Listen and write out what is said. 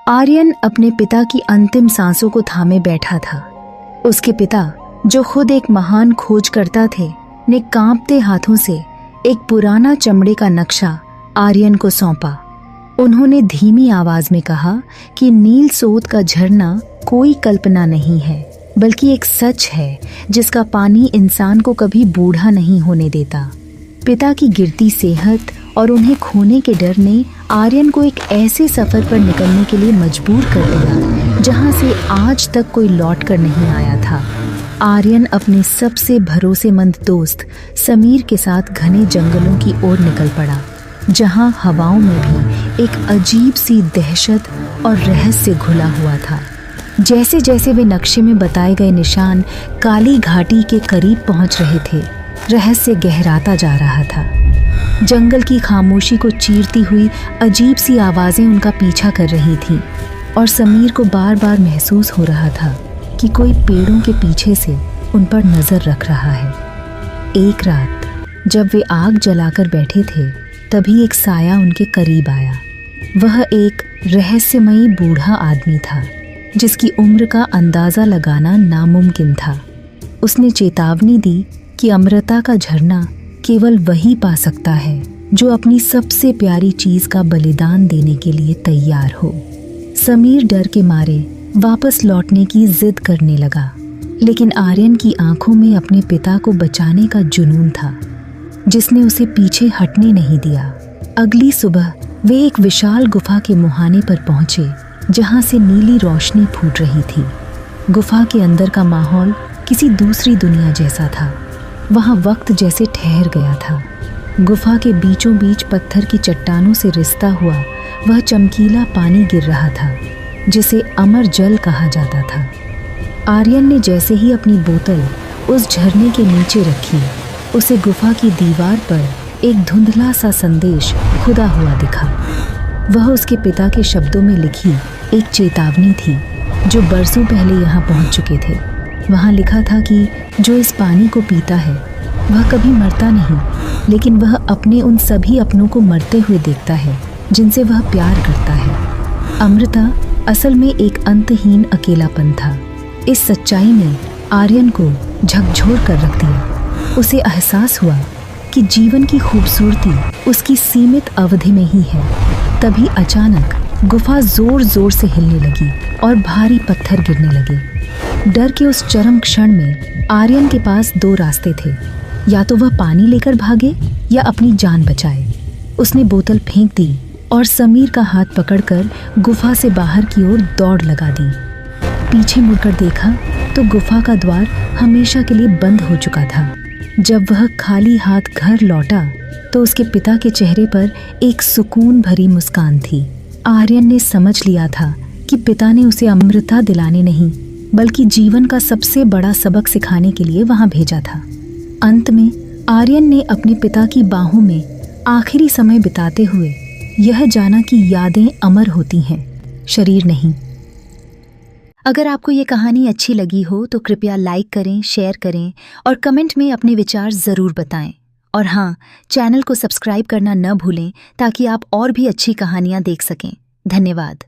आर्यन अपने पिता की अंतिम सांसों को थामे बैठा था। उसके पिता, जो खुद एक महान खोजकर्ता थे, ने कांपते हाथों से एक पुराना चमड़े का नक्शा आर्यन को सौंपा। उन्होंने धीमी आवाज में कहा कि नील सोत का झरना कोई कल्पना नहीं है, बल्कि एक सच है जिसका पानी इंसान को कभी बूढ़ा नहीं होने देता। पिता की गिरती सेहत और उन्हें खोने के डर ने आर्यन को एक ऐसे सफर पर निकलने के लिए मजबूर कर दिया जहां से आज तक कोई लौट कर नहीं आया था। आर्यन अपने सबसे भरोसेमंद दोस्त समीर के साथ घने जंगलों की ओर निकल पड़ा, जहां हवाओं में भी एक अजीब सी दहशत और रहस्य घुला हुआ था। जैसे जैसे वे नक्शे में बताए गए निशान काली घाटी के करीब पहुंच रहे थे, रहस्य गहराता जा रहा था। जंगल की खामोशी को चीरती हुई अजीब सी आवाजें उनका पीछा कर रही थीं और समीर को बार बार महसूस हो रहा था कि कोई पेड़ों के पीछे से उन पर नजर रख रहा है। एक रात जब वे आग जलाकर बैठे थे, तभी एक साया उनके करीब आया। वह एक रहस्यमयी बूढ़ा आदमी था जिसकी उम्र का अंदाजा लगाना नामुमकिन था। उसने चेतावनी दी कि अमृता का झरना केवल वही पा सकता है जो अपनी सबसे प्यारी चीज का बलिदान देने के लिए तैयार हो। समीर डर के मारे वापस लौटने की जिद करने लगा, लेकिन आर्यन की आंखों में अपने पिता को बचाने का जुनून था, जिसने उसे पीछे हटने नहीं दिया। अगली सुबह वे एक विशाल गुफा के मुहाने पर पहुंचे, जहां से नीली रोशनी फूट रही थी। गुफा के अंदर का माहौल किसी दूसरी दुनिया जैसा था। वहां वक्त जैसे ठहर गया था। गुफा के बीचों बीच पत्थर की चट्टानों से रिसता हुआ वह चमकीला पानी गिर रहा था, जिसे अमर जल कहा जाता था। आर्यन ने जैसे ही अपनी बोतल उस झरने के नीचे रखी, उसे गुफा की दीवार पर एक धुंधला सा संदेश खुदा हुआ दिखा। वह उसके पिता के शब्दों में लिखी एक चेतावनी थी, जो बरसों पहले यहाँ पहुँच चुके थे। वहाँ लिखा था कि जो इस पानी को पीता है वह कभी मरता नहीं, लेकिन वह अपने उन सभी अपनों को मरते हुए देखता है जिनसे वह प्यार करता है। अमृता असल में एक अंतहीन अकेलापन था। इस सच्चाई ने आर्यन को झकझोर कर रख दिया। उसे एहसास हुआ कि जीवन की खूबसूरती उसकी सीमित अवधि में ही है। तभी अचानक गुफा जोर जोर से हिलने लगी और भारी पत्थर गिरने लगे। डर के उस चरम क्षण में आर्यन के पास दो रास्ते थे, या तो वह पानी लेकर भागे या अपनी जान बचाए। उसने बोतल फेंक दी और समीर का हाथ पकड़कर गुफा से बाहर की ओर दौड़ लगा दी। पीछे मुड़कर देखा तो गुफा का द्वार हमेशा के लिए बंद हो चुका था। जब वह खाली हाथ घर लौटा तो उसके पिता के चेहरे पर एक सुकून भरी मुस्कान थी। आर्यन ने समझ लिया था कि पिता ने उसे अमृता दिलाने नहीं, बल्कि जीवन का सबसे बड़ा सबक सिखाने के लिए वहां भेजा था। अंत में आर्यन ने अपने पिता की बाहों में आखिरी समय बिताते हुए यह जाना कि यादें अमर होती हैं, शरीर नहीं। अगर आपको ये कहानी अच्छी लगी हो तो कृपया लाइक करें, शेयर करें और कमेंट में अपने विचार ज़रूर बताएं। और हाँ, चैनल को सब्सक्राइब करना न भूलें ताकि आप और भी अच्छी कहानियाँ देख सकें। धन्यवाद।